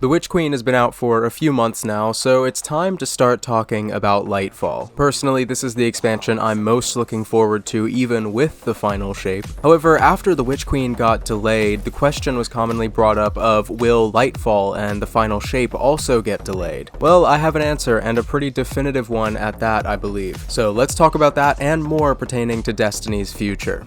The Witch Queen has been out for a few months now, so it's time to start talking about Lightfall. Personally, this is the expansion I'm most looking forward to, even with the final shape. However, after the Witch Queen got delayed, the question was commonly brought up of, will Lightfall and the final shape also get delayed? Well, I have an answer, and a pretty definitive one at that, I believe. So let's talk about that and more pertaining to Destiny's future.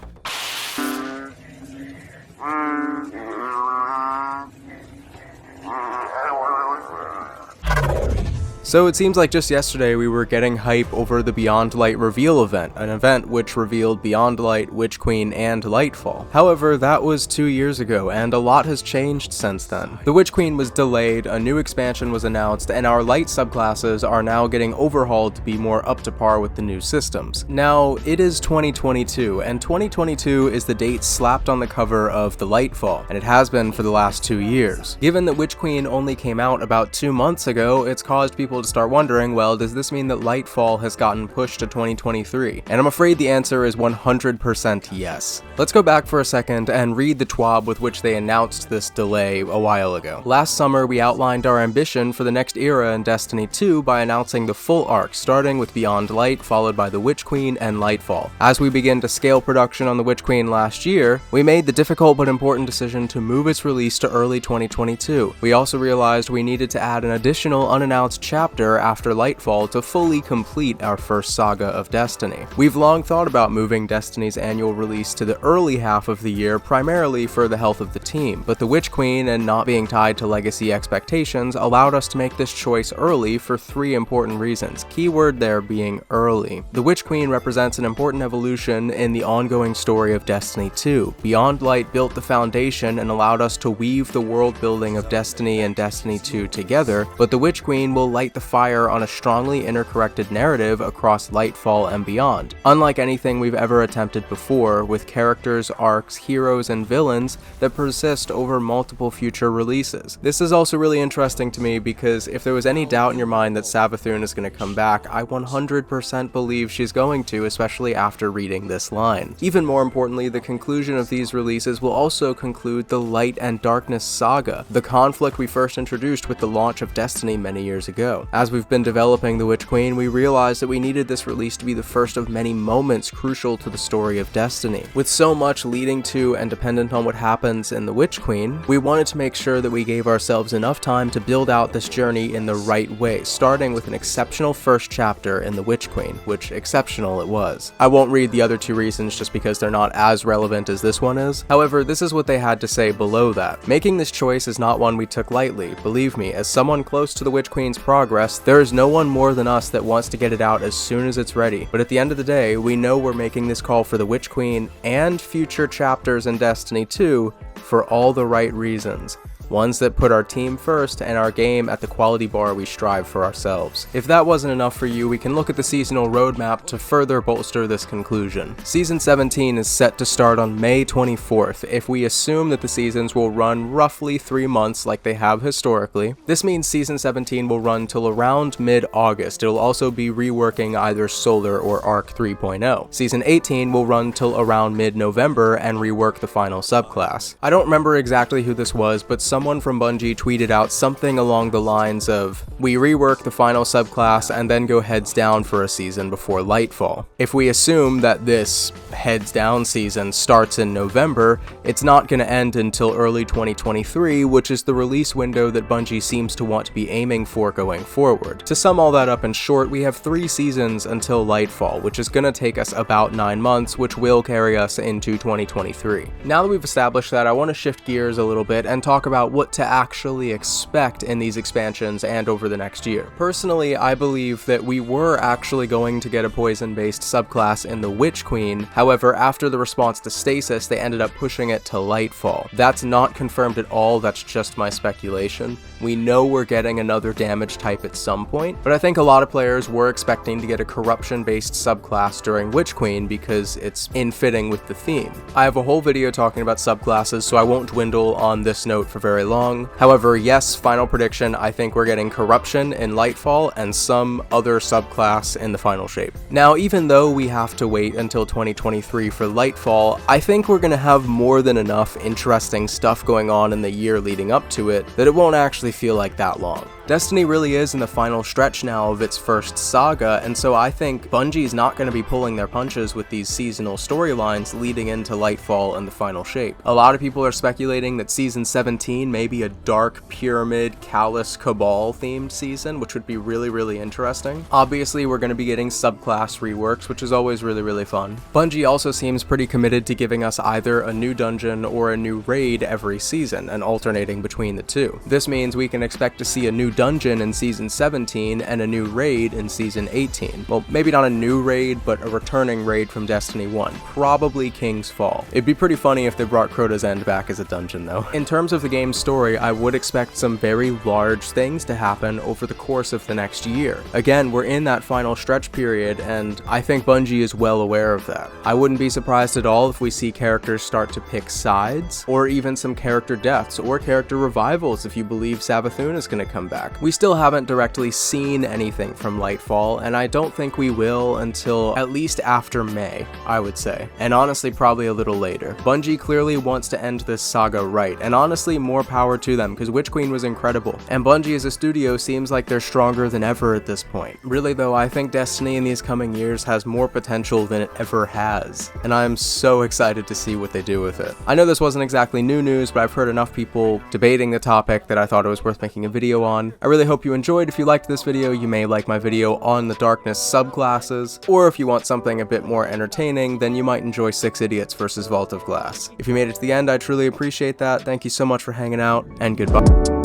So it seems like just yesterday we were getting hype over the Beyond Light reveal event, an event which revealed Beyond Light, Witch Queen, and Lightfall. However, that was 2 years ago, and a lot has changed since then. The Witch Queen was delayed, a new expansion was announced, and our light subclasses are now getting overhauled to be more up to par with the new systems. Now, it is 2022, and 2022 is the date slapped on the cover of the Lightfall, and it has been for the last 2 years. Given that Witch Queen only came out about 2 months ago, it's caused people to start wondering, well, does this mean that Lightfall has gotten pushed to 2023? And I'm afraid the answer is 100% yes. Let's go back for a second and read the TWAB with which they announced this delay a while ago. Last summer, we outlined our ambition for the next era in Destiny 2 by announcing the full arc, starting with Beyond Light, followed by the Witch Queen and Lightfall. As we begin to scale production on the Witch Queen last year, we made the difficult but important decision to move its release to early 2022. We also realized we needed to add an additional unannounced chapter after Lightfall to fully complete our first saga of Destiny. We've long thought about moving Destiny's annual release to the early half of the year, primarily for the health of the team, but the Witch Queen and not being tied to legacy expectations allowed us to make this choice early for 3 important reasons, keyword there being early. The Witch Queen represents an important evolution in the ongoing story of Destiny 2. Beyond Light built the foundation and allowed us to weave the world building of Destiny and Destiny 2 together, but the Witch Queen will light the fire on a strongly interconnected narrative across Lightfall and beyond. Unlike anything we've ever attempted before, with characters, arcs, heroes, and villains that persist over multiple future releases. This is also really interesting to me because if there was any doubt in your mind that Savathun is going to come back, I 100% believe she's going to, especially after reading this line. Even more importantly, the conclusion of these releases will also conclude the Light and Darkness saga, the conflict we first introduced with the launch of Destiny many years ago. As we've been developing the Witch Queen, we realized that we needed this release to be the first of many moments crucial to the story of Destiny. With so much leading to and dependent on what happens in the Witch Queen, we wanted to make sure that we gave ourselves enough time to build out this journey in the right way, starting with an exceptional first chapter in the Witch Queen, which exceptional it was. I won't read the other 2 reasons just because they're not as relevant as this one is. However, this is what they had to say below that. Making this choice is not one we took lightly. Believe me, as someone close to the Witch Queen's progress, there is no one more than us that wants to get it out as soon as it's ready. But at the end of the day, we know we're making this call for the Witch Queen and future chapters in Destiny 2 for all the right reasons. Ones that put our team first and our game at the quality bar we strive for ourselves. If that wasn't enough for you, we can look at the seasonal roadmap to further bolster this conclusion. Season 17 is set to start on May 24th. If we assume that the seasons will run roughly 3 months like they have historically, this means Season 17 will run till around mid-August. It'll also be reworking either Solar or Arc 3.0. Season 18 will run till around mid-November and rework the final subclass. I don't remember exactly who this was, but someone from Bungie tweeted out something along the lines of, "We rework the final subclass and then go heads down for a season before Lightfall." If we assume that this heads down season starts in November, it's not going to end until early 2023, which is the release window that Bungie seems to want to be aiming for going forward. To sum all that up in short, we have 3 seasons until Lightfall, which is going to take us about 9 months, which will carry us into 2023. Now that we've established that, I want to shift gears a little bit and talk about what to actually expect in these expansions and over the next year. Personally, I believe that we were actually going to get a poison-based subclass in the Witch Queen. However, after the response to Stasis, they ended up pushing it to Lightfall. That's not confirmed at all, that's just my speculation. We know we're getting another damage type at some point, but I think a lot of players were expecting to get a corruption-based subclass during Witch Queen because it's in fitting with the theme. I have a whole video talking about subclasses, so I won't dwindle on this note for very very long. However, yes, final prediction, I think we're getting corruption in Lightfall and some other subclass in the final shape. Now, even though we have to wait until 2023 for Lightfall, I think we're gonna have more than enough interesting stuff going on in the year leading up to it that it won't actually feel like that long. Destiny really is in the final stretch now of its first saga, and so I think Bungie's not going to be pulling their punches with these seasonal storylines leading into Lightfall and the final shape. A lot of people are speculating that Season 17 may be a dark pyramid, callous cabal themed season, which would be really interesting. Obviously, we're going to be getting subclass reworks, which is always really fun. Bungie also seems pretty committed to giving us either a new dungeon or a new raid every season, and alternating between the two. This means we can expect to see a new dungeon in Season 17 and a new raid in Season 18. Well, maybe not a new raid, but a returning raid from Destiny 1, probably King's Fall. It'd be pretty funny if they brought Crota's End back as a dungeon though. In terms of the game's story, I would expect some very large things to happen over the course of the next year. Again, we're in that final stretch period, and I think Bungie is well aware of that. I wouldn't be surprised at all if we see characters start to pick sides, or even some character deaths, or character revivals if you believe Savathûn is going to come back. We still haven't directly seen anything from Lightfall, and I don't think we will until at least after May, I would say. And honestly, probably a little later. Bungie clearly wants to end this saga right, and honestly, more power to them, because Witch Queen was incredible. And Bungie as a studio seems like they're stronger than ever at this point. Really though, I think Destiny in these coming years has more potential than it ever has, and I'm so excited to see what they do with it. I know this wasn't exactly new news, but I've heard enough people debating the topic that I thought it was worth making a video on. I really hope you enjoyed. If you liked this video, you may like my video on the Darkness subclasses, or if you want something a bit more entertaining, then you might enjoy 6 Idiots versus Vault of Glass. If you made it to the end, I truly appreciate that. Thank you so much for hanging out, and goodbye.